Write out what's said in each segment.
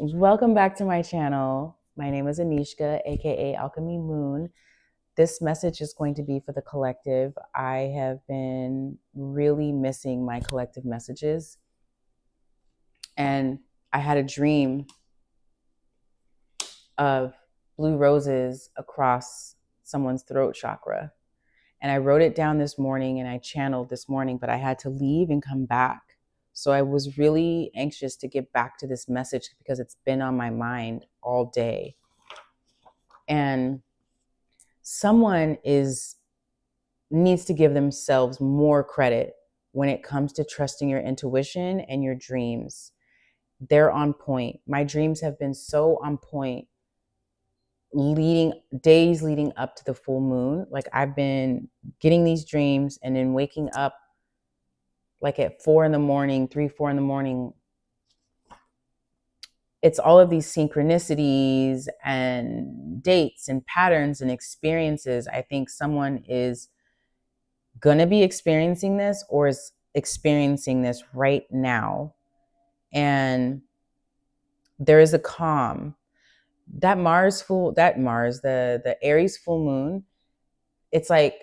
Welcome back to my channel. My name is Anishka, aka Alchemy Moon. This message is going to be for the collective. I have been really missing my collective messages, and I had a dream of blue roses across someone's throat chakra. And I wrote it down this morning and I channeled this morning, but I had to leave and come back. So I was really anxious to get back to this message because it's been on my mind all day. And someone needs to give themselves more credit when it comes to trusting your intuition and your dreams. They're on point. My dreams have been so on point days leading up to the full moon. Like I've been getting these dreams and then waking up like at 4 in the morning, 3, 4 in the morning. It's all of these synchronicities and dates and patterns and experiences. I think someone is going to be experiencing this or is experiencing this right now. And there is a calm. The Aries full moon, it's like,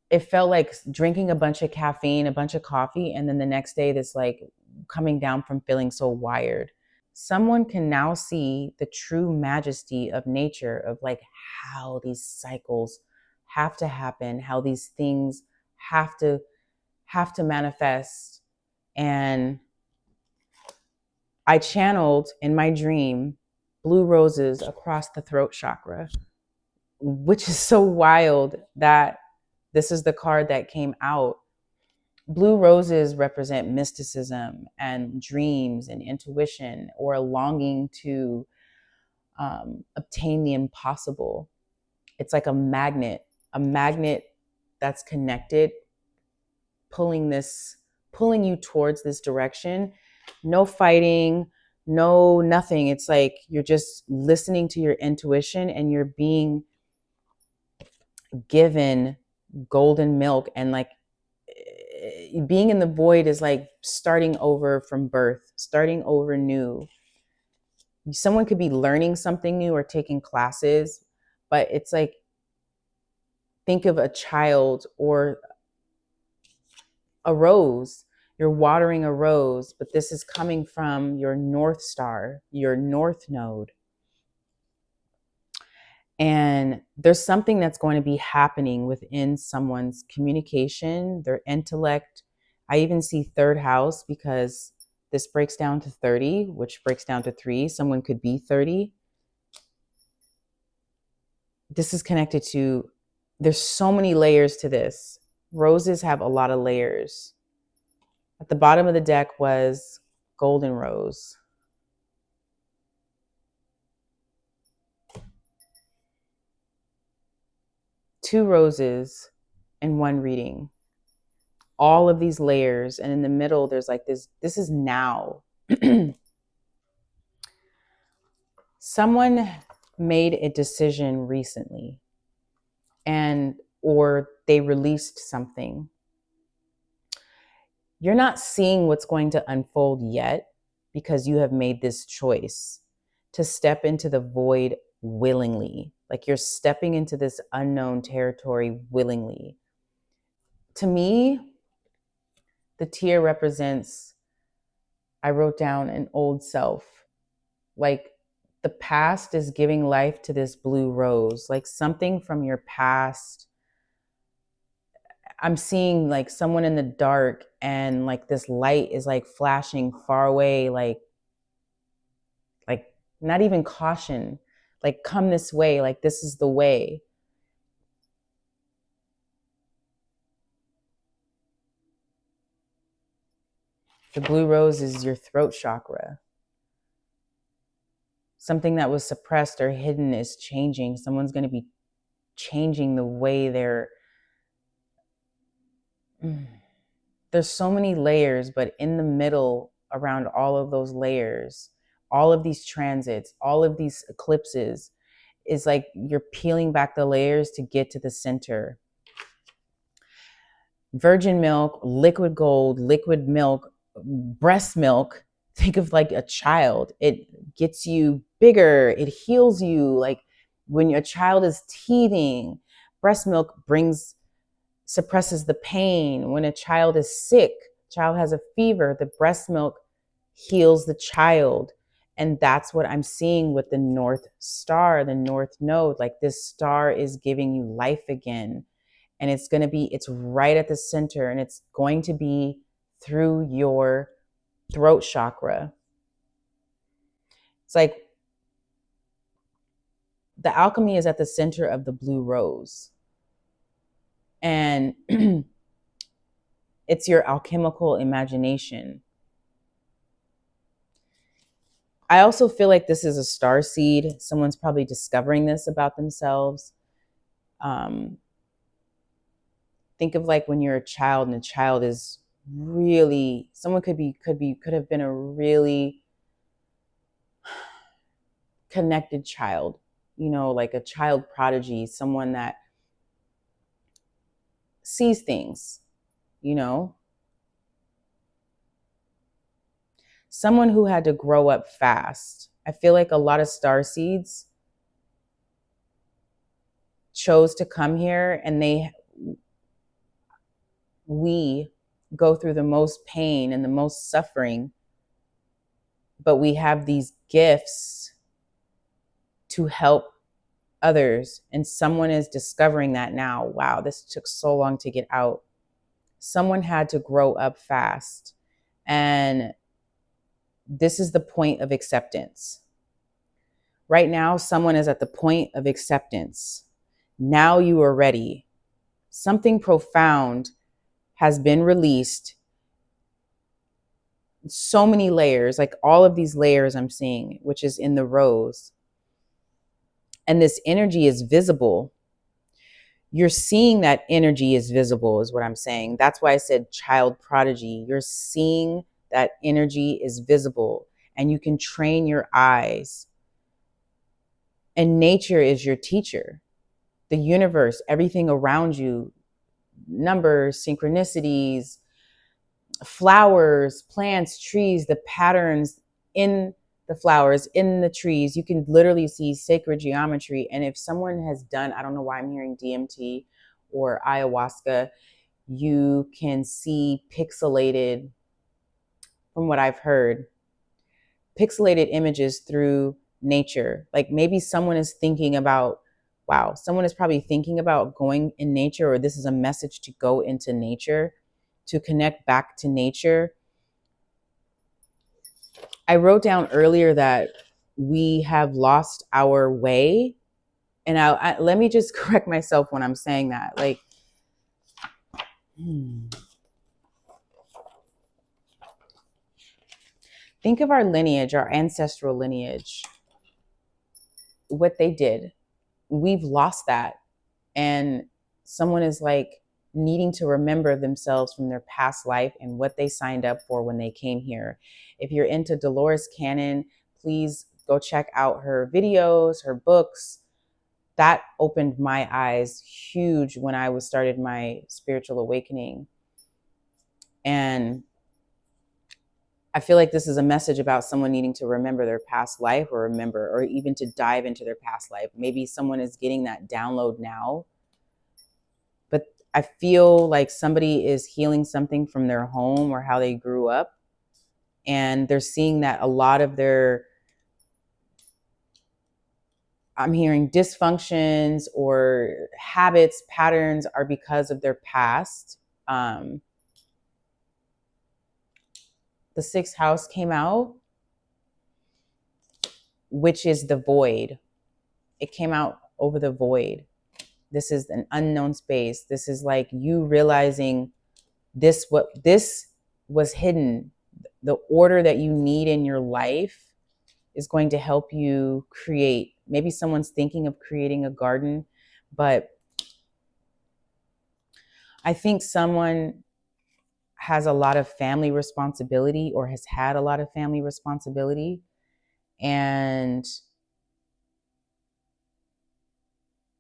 it felt like drinking a bunch of caffeine, a bunch of coffee, and then the next day this like coming down from feeling so wired. Someone can now see the true majesty of nature, of like how these cycles have to happen, how these things have to manifest. And I channeled in my dream blue roses across the throat chakra, which is so wild that this is the card that came out. Blue roses represent mysticism and dreams and intuition, or a longing to obtain the impossible. It's like a magnet that's connected, pulling you towards this direction. No fighting, no nothing. It's like you're just listening to your intuition and you're being given golden milk. And like being in the void is like starting over from birth, starting over new. Someone could be learning something new or taking classes, but it's like, think of a child or a rose. You're watering a rose, but this is coming from your North Star, your North Node. And there's something that's going to be happening within someone's communication, their intellect. I even see third house because this breaks down to 30, which breaks down to 3. Someone could be 30. This is connected to, there's so many layers to this. Roses have a lot of layers. At the bottom of the deck was golden rose. Two roses in one reading. All of these layers, and in the middle there's like this is now. Someone made a decision recently, or they released something. You're not seeing what's going to unfold yet because you have made this choice to step into the void willingly. Like you're stepping into this unknown territory willingly. To me, the tear represents, I wrote down an old self. Like the past is giving life to this blue rose, like something from your past. I'm seeing like someone in the dark and like this light is like flashing far away, like not even caution, like come this way, like this is the way. The blue rose is your throat chakra. Something that was suppressed or hidden is changing. Someone's going to be changing the way there's so many layers, but in the middle, around all of those layers, all of these transits, all of these eclipses, is like you're peeling back the layers to get to the center. Virgin milk, liquid gold, liquid milk, breast milk, Think of like a child. It gets you bigger. It heals you. Like when your child is teething, breast milk suppresses the pain. When a child is sick, child has a fever, the breast milk heals the child. And that's what I'm seeing with the North Star, the North Node. Like this star is giving you life again. And it's right at the center, and it's going to be through your throat chakra. It's like the alchemy is at the center of the blue rose. And it's your alchemical imagination. I also feel like this is a star seed. Someone's probably discovering this about themselves. Think of like when you're a child and a child is really, someone could have been a really connected child, like a child prodigy, someone that sees things, someone who had to grow up fast. I feel like a lot of star seeds chose to come here, and we go through the most pain and the most suffering, but we have these gifts to help others, and someone is discovering that now. Wow, this took so long to get out. Someone had to grow up fast, and this is the point of acceptance. Right now, someone is at the point of acceptance. Now you are ready. Something profound has been released. So many layers, like all of these layers I'm seeing, which is in the rose. And this energy is visible. You're seeing that energy is visible, is what I'm saying. That's why I said child prodigy. You're seeing that energy is visible, and you can train your eyes. And nature is your teacher. The universe, everything around you, numbers, synchronicities, flowers, plants, trees, the patterns in the flowers, in the trees. You can literally see sacred geometry. And if someone has done, I don't know why I'm hearing DMT or ayahuasca, you can see pixelated, from what I've heard, pixelated images through nature. Like maybe someone is thinking about, wow, someone is probably thinking about going in nature, or this is a message to go into nature, to connect back to nature. I wrote down earlier that we have lost our way. And let me just correct myself when I'm saying that. Like, think of our lineage, our ancestral lineage, what they did. We've lost that. And someone is like needing to remember themselves from their past life and what they signed up for when they came here. If you're into Dolores Cannon, please go check out her videos, her books. That opened my eyes huge when I started my spiritual awakening. And I feel like this is a message about someone needing to remember their past life, or even to dive into their past life. Maybe someone is getting that download now. But I feel like somebody is healing something from their home or how they grew up. And they're seeing that a lot of I'm hearing dysfunctions or habits, patterns are because of their past. The sixth house came out, which is the void. It came out over the void. This is an unknown space. This is like you realizing this was hidden. The order that you need in your life is going to help you create. Maybe someone's thinking of creating a garden, but I think someone has a lot of family responsibility, or has had a lot of family responsibility, and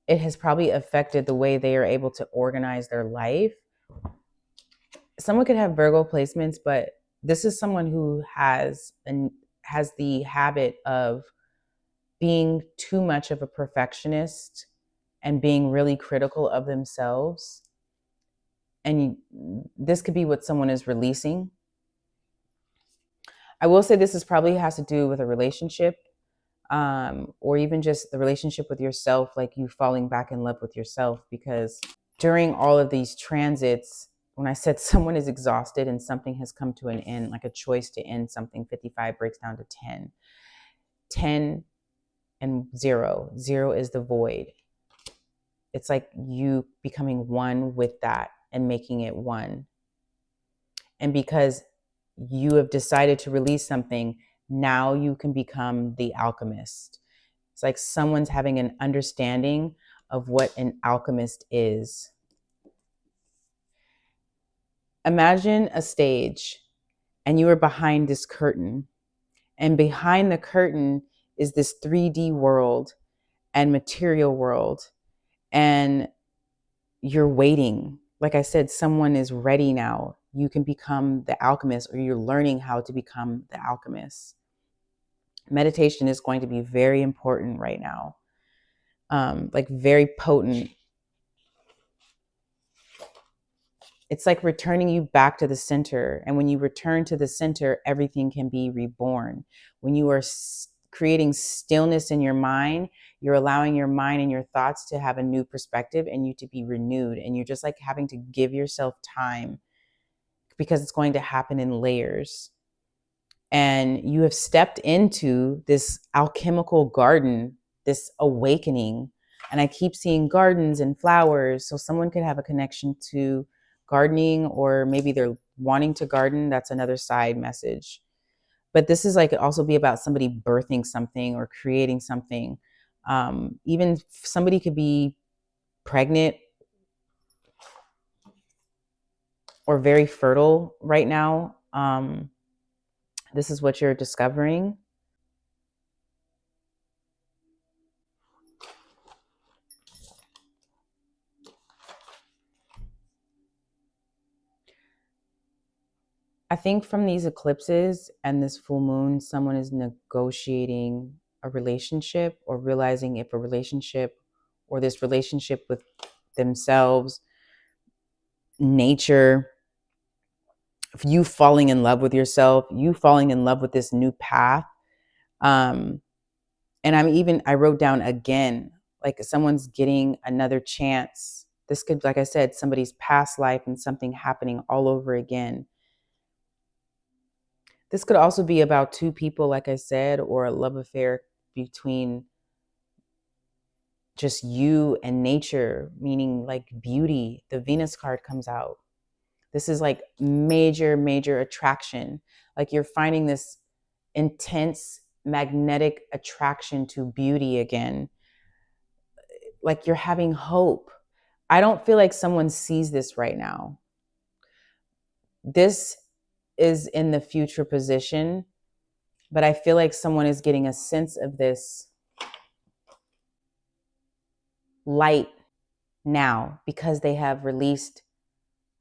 it has probably affected the way they are able to organize their life. Someone could have Virgo placements, but This is someone who has the habit of being too much of a perfectionist and being really critical of themselves. And this could be what someone is releasing. I will say this probably has to do with a relationship, or even just the relationship with yourself, like you falling back in love with yourself. Because during all of these transits, when I said someone is exhausted and something has come to an end, like a choice to end something, 55 breaks down to 10. 10 and 0. 0 is the void. It's like you becoming one with that and making it one. And because you have decided to release something, now you can become the alchemist. It's like someone's having an understanding of what an alchemist is. Imagine a stage and you are behind this curtain, and behind the curtain is this 3D world and material world, and you're waiting. Like I said, someone is ready now. You can become the alchemist, or you're learning how to become the alchemist. Meditation is going to be very important right now, like very potent. It's like returning you back to the center. And when you return to the center, everything can be reborn. When you are creating stillness in your mind, you're allowing your mind and your thoughts to have a new perspective and you to be renewed. And you're just like having to give yourself time, because it's going to happen in layers. And you have stepped into this alchemical garden, this awakening. And I keep seeing gardens and flowers. So someone could have a connection to gardening, or maybe they're wanting to garden. That's another side message. But this is like also be about somebody birthing something or creating something. Even somebody could be pregnant or very fertile right now. This is what you're discovering. I think from these eclipses and this full moon, someone is negotiating a relationship, or realizing if a relationship, or this relationship with themselves, nature, if you falling in love with yourself, you falling in love with this new path. And I wrote down again, like someone's getting another chance. This could, like I said, somebody's past life and something happening all over again. This could also be about two people, like I said, or a love affair between just you and nature, meaning like beauty. The Venus card comes out. This is like major, major attraction. Like you're finding this intense magnetic attraction to beauty again. Like you're having hope. I don't feel like someone sees this right now. This is in the future position, but I feel like someone is getting a sense of this light now because they have released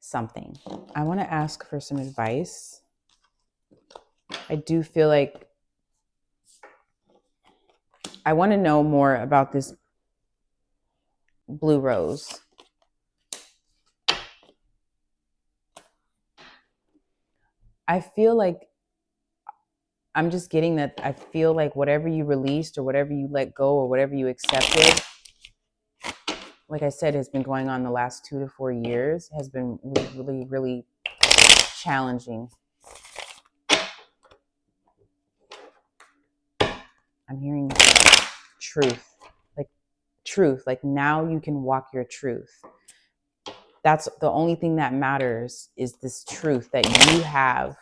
something. I want to ask for some advice. I do feel like I want to know more about this blue rose. I feel like I'm just getting that. I feel like whatever you released, or whatever you let go, or whatever you accepted, like I said, has been going on the last 2 to 4 years, has been really, really challenging. I'm hearing truth, like now you can walk your truth. That's the only thing that matters, is this truth that you have.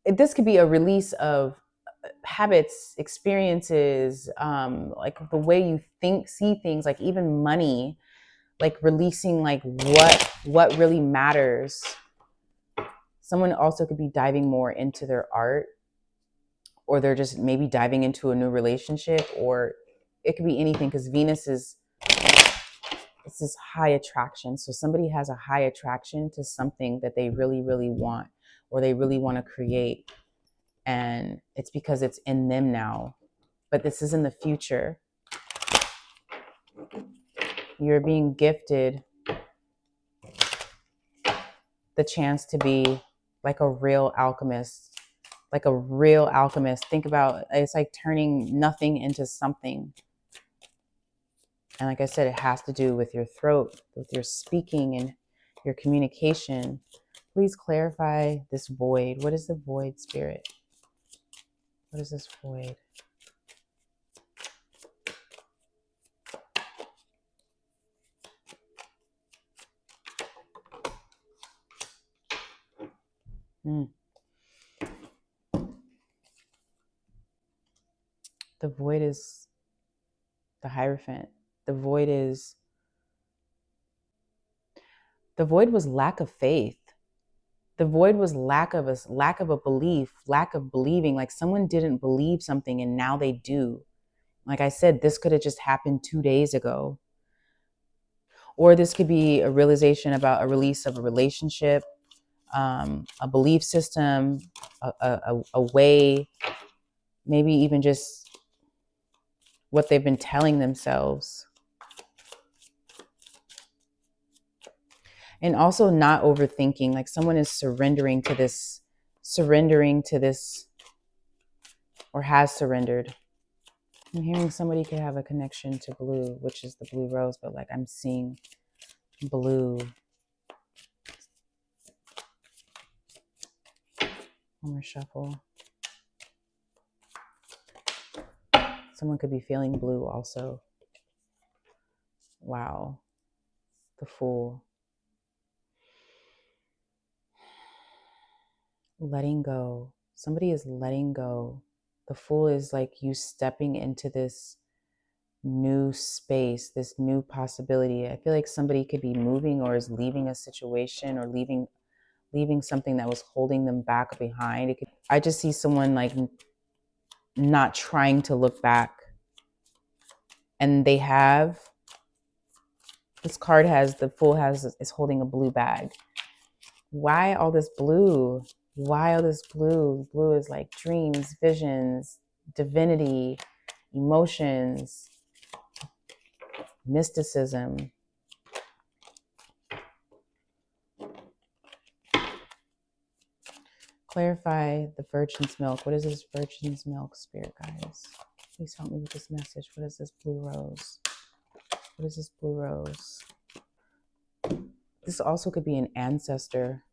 This could be a release of habits, experiences, like the way you see things, like even money, like releasing like what really matters. Someone also could be diving more into their art, or they're just maybe diving into a new relationship, or it could be anything, because Venus is It's this high attraction. So somebody has a high attraction to something that they really, really want, or they really want to create. And it's because it's in them now. But this is in the future. You're being gifted the chance to be like a real alchemist. Like a real alchemist. Think about, it's like turning nothing into something. And like I said, it has to do with your throat, with your speaking and your communication. Please clarify this void. What is the void, spirit? What is this void? The void is the Hierophant. The void was lack of faith. The void was lack of a belief, lack of believing. Like someone didn't believe something and now they do. Like I said, this could have just happened 2 days ago. Or this could be a realization about a release of a relationship, a belief system, a way, maybe even just what they've been telling themselves. And also not overthinking, like someone is surrendering to this, or has surrendered. I'm hearing somebody could have a connection to blue, which is the blue rose, but like I'm seeing blue. One more shuffle. Someone could be feeling blue also. Wow. The Fool. Letting go. Somebody is letting go. The Fool is like you stepping into this new space, this new possibility. I feel like somebody could be moving or is leaving a situation or leaving something that was holding them back behind. I just see someone like not trying to look back. And they have, this card has, the Fool is holding a blue bag. Why all this blue? Why all this blue? Blue is like dreams, visions, divinity, emotions, mysticism. Clarify the virgin's milk. What is this virgin's milk, spirit guys? Please help me with this message. What is this blue rose? What is this blue rose? This also could be an ancestor.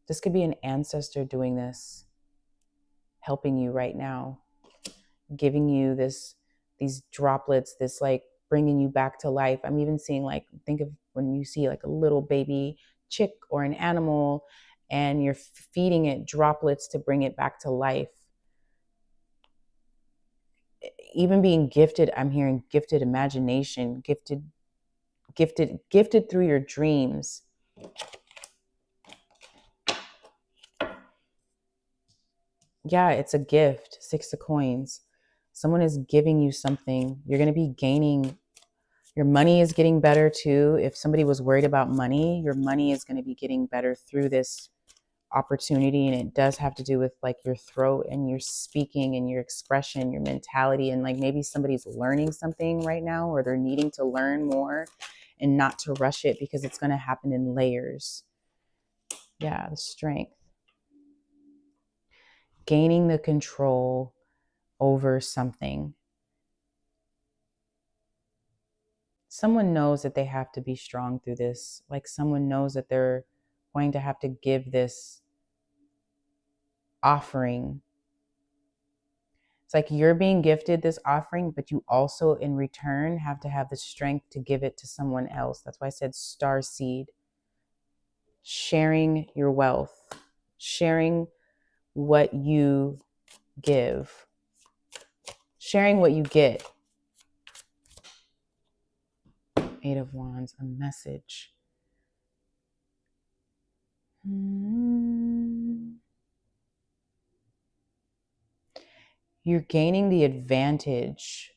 This could be an ancestor doing this, helping you right now, giving you these droplets, this like bringing you back to life. I'm even seeing like, think of when you see like a little baby chick or an animal and you're feeding it droplets to bring it back to life. Even being gifted, I'm hearing gifted imagination, gifted through your dreams. Yeah, it's a gift. 6 of Coins. Someone is giving you something. You're going to be gaining. Your money is getting better too. If somebody was worried about money, your money is going to be getting better through this opportunity. And it does have to do with like your throat and your speaking and your expression, your mentality. And like maybe somebody's learning something right now, or they're needing to learn more and not to rush it because it's going to happen in layers. Yeah, the Strength. Gaining the control over something. Someone knows that they have to be strong through this. Like someone knows that they're going to have to give this offering. It's like you're being gifted this offering, but you also in return have to have the strength to give it to someone else. That's why I said star seed. Sharing your wealth, sharing what you give, sharing what you get. 8 of Wands, a message. You're gaining the advantage.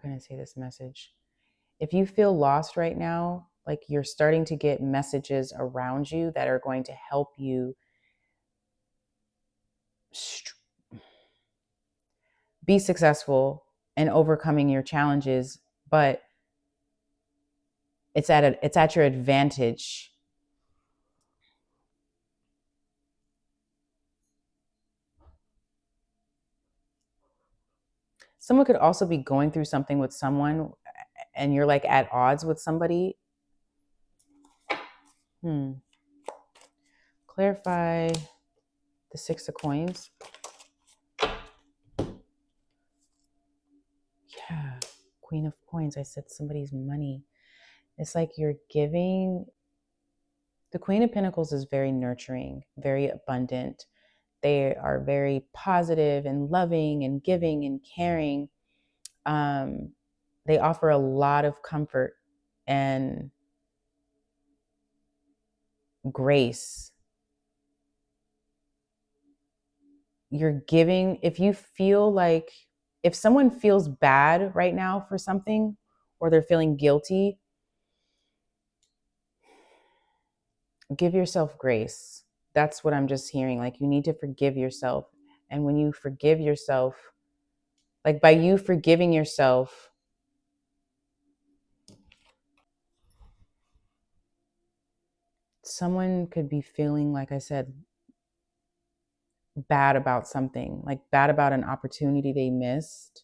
can I say this message? If you feel lost right now, like you're starting to get messages around you that are going to help you be successful in overcoming your challenges, but it's at your advantage. Someone could also be going through something with someone and you're like at odds with somebody. Clarify the 6 of coins. Yeah, Queen of coins. I said somebody's money. It's like you're giving. The Queen of Pentacles is very nurturing, very abundant. They are very positive and loving and giving and caring. They offer a lot of comfort and grace. You're giving, if someone feels bad right now for something or they're feeling guilty, give yourself grace. That's what I'm just hearing. Like you need to forgive yourself. And when you forgive yourself, like by you forgiving yourself, someone could be feeling, like I said, bad about something, like bad about an opportunity they missed.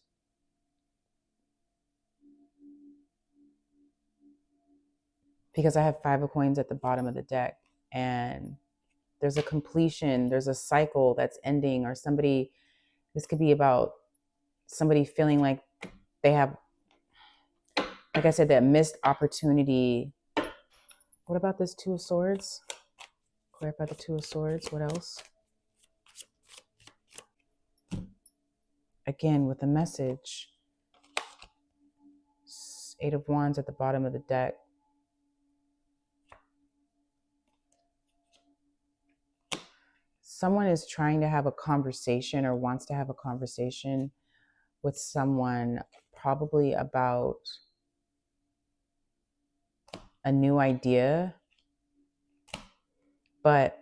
Because I have 5 of coins at the bottom of the deck and there's a completion, there's a cycle that's ending, or this could be about somebody feeling like they have, like I said, that missed opportunity. What about this 2 of swords? Clarify the 2 of swords. What else? Again, with the message. 8 of wands at the bottom of the deck. Someone is trying to have a conversation or wants to have a conversation with someone, probably about a new idea, but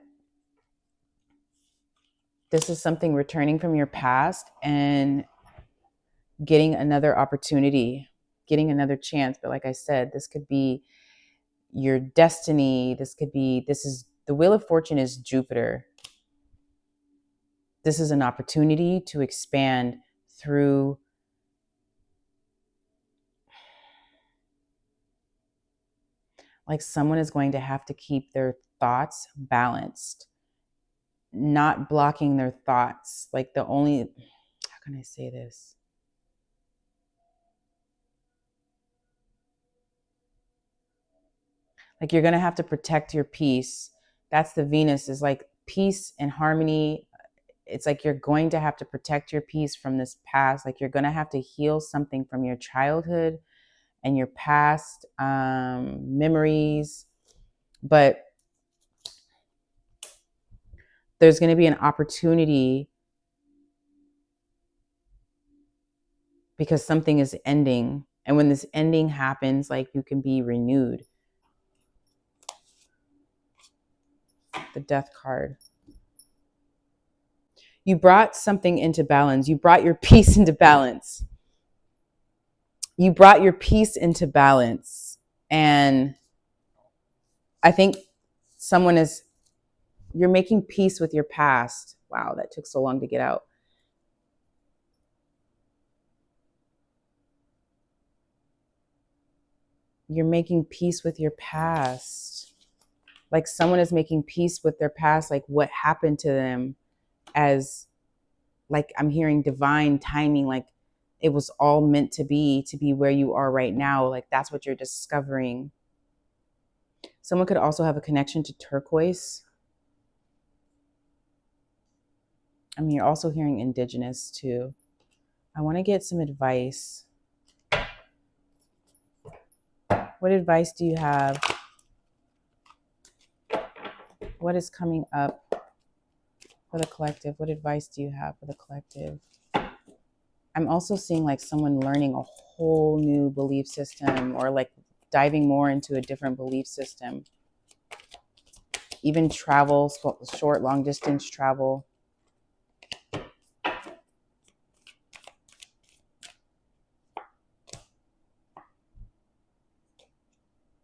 this is something returning from your past and getting another opportunity, getting another chance. But like I said, this could be your destiny. This is the Wheel of Fortune is Jupiter. This is an opportunity to expand through like someone is going to have to keep their thoughts balanced, not blocking their thoughts. Like how can I say this? Like you're going to have to protect your peace. That's the Venus, is like peace and harmony. It's like you're going to have to protect your peace from this past. Like you're going to have to heal something from your childhood and your past memories. But there's going to be an opportunity because something is ending. And when this ending happens, like you can be renewed. The Death card. You brought something into balance. You brought your peace into balance. You brought your peace into balance. And I think you're making peace with your past. Wow, that took so long to get out. You're making peace with your past. Like someone is making peace with their past, like what happened to them, as like I'm hearing divine timing, like it was all meant to be where you are right now. Like that's what you're discovering. Someone could also have a connection to turquoise. I mean, you're also hearing indigenous too. I want to get some advice. What advice do you have? What is coming up for the collective? What advice do you have for the collective? I'm also seeing like someone learning a whole new belief system, or like diving more into a different belief system. Even travel, short, long distance travel.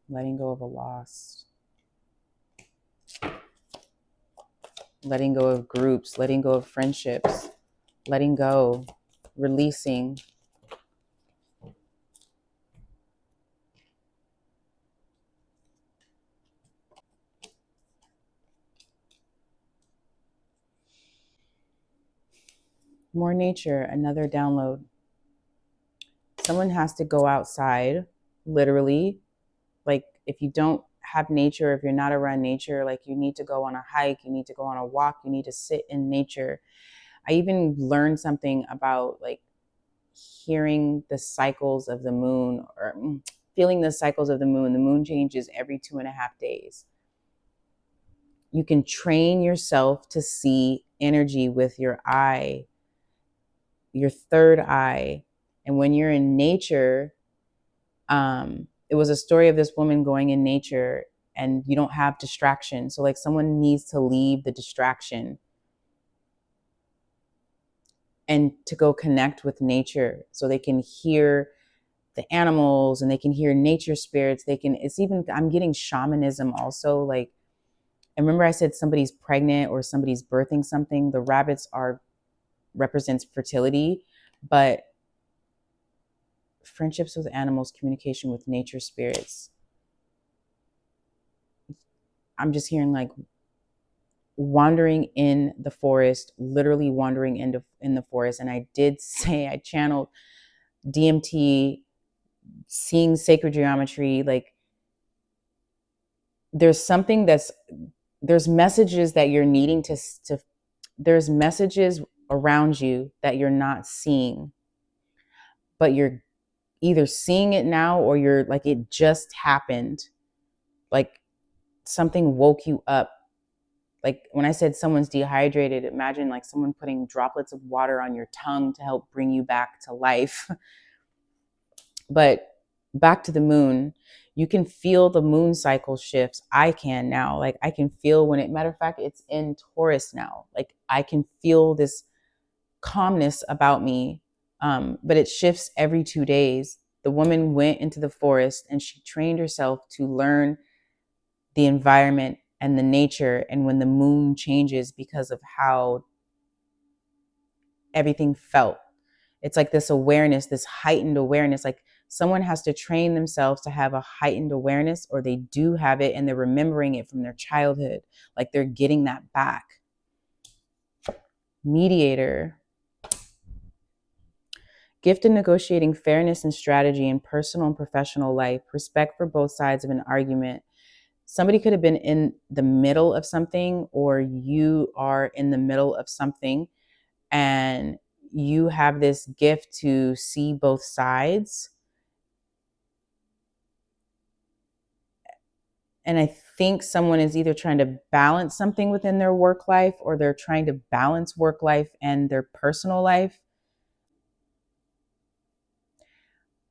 Letting go of a loss. Letting go of groups, letting go of friendships, letting go, releasing. More nature, another download. Someone has to go outside, literally. Like if you don't have nature, if you're not around nature, like you need to go on a hike, you need to go on a walk, you need to sit in nature. I even learned something about like hearing the cycles of the moon, or feeling the cycles of the moon. The moon changes every 2.5 days. You can train yourself to see energy with your eye, your third eye. And when you're in nature, it was a story of this woman going in nature, and you don't have distraction. So like someone needs to leave the distraction and to go connect with nature so they can hear the animals and they can hear nature spirits. It's even, I'm getting shamanism also. Like, and remember I said somebody's pregnant or somebody's birthing something. The rabbits represents fertility, but friendships with animals, communication with nature spirits. I'm just hearing like wandering in the forest, literally wandering in the forest. And I did say I channeled DMT, seeing sacred geometry. Like there's messages that you're needing to there's messages around you that you're not seeing, but you're either seeing it now or you're like, it just happened. Like something woke you up. Like when I said someone's dehydrated, imagine like someone putting droplets of water on your tongue to help bring you back to life. But back to the moon, you can feel the moon cycle shifts. I can now. Like I can feel when matter of fact, it's in Taurus now. Like I can feel this calmness about me. But it shifts every 2 days. The woman went into the forest and she trained herself to learn the environment and the nature, and when the moon changes, because of how everything felt. It's like this awareness, this heightened awareness. Like someone has to train themselves to have a heightened awareness, or they do have it and they're remembering it from their childhood. Like they're getting that back. Mediator. Gift in negotiating fairness and strategy in personal and professional life. Respect for both sides of an argument. Somebody could have been in the middle of something, or you are in the middle of something, and you have this gift to see both sides. And I think someone is either trying to balance something within their work life, or they're trying to balance work life and their personal life.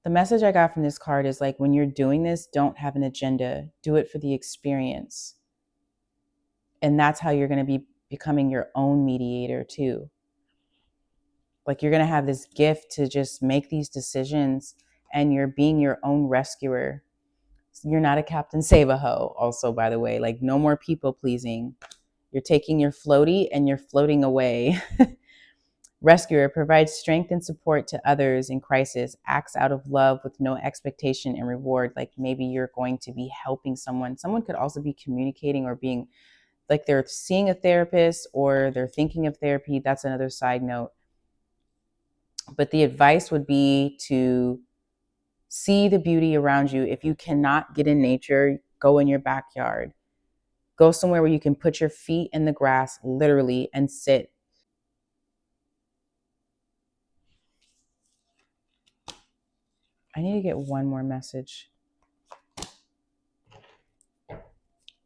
The message I got from this card is like, when you're doing this, don't have an agenda. Do it for the experience. And that's how you're going to be becoming your own mediator too. Like you're going to have this gift to just make these decisions, and you're being your own rescuer. You're not a Captain Save-A-Ho also, by the way. Like no more people pleasing. You're taking your floaty and you're floating away. Rescuer provides strength and support to others in crisis, acts out of love with no expectation and reward. Like maybe you're going to be helping someone. Someone could also be communicating or being like they're seeing a therapist or they're thinking of therapy. That's another side note. But the advice would be to see the beauty around you. If you cannot get in nature, go in your backyard. Go somewhere where you can put your feet in the grass, literally, and sit. I need to get one more message.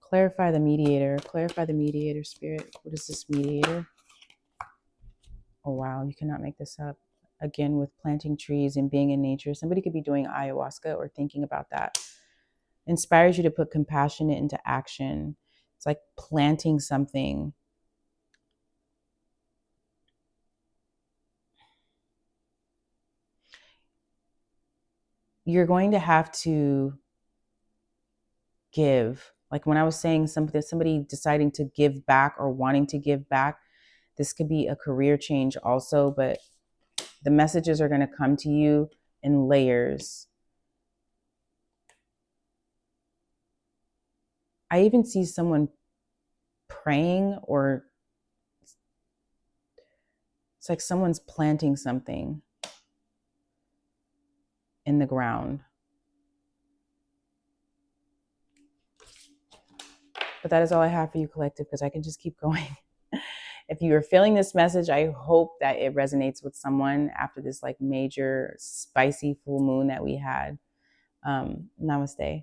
Clarify the mediator. Clarify the mediator, spirit. What is this mediator? Oh, wow. You cannot make this up. again, with planting trees and being in nature. Somebody could be doing ayahuasca or thinking about that. Inspires you to put compassion into action. It's like planting something. You're going to have to give. Like when I was saying somebody deciding to give back or wanting to give back, this could be a career change also, but the messages are going to come to you in layers. I even see someone praying, or it's like someone's planting something in the ground. But that is all I have for you, collective, because I can just keep going. If you are feeling this message, I hope that it resonates with someone after this like major spicy full moon that we had. Namaste.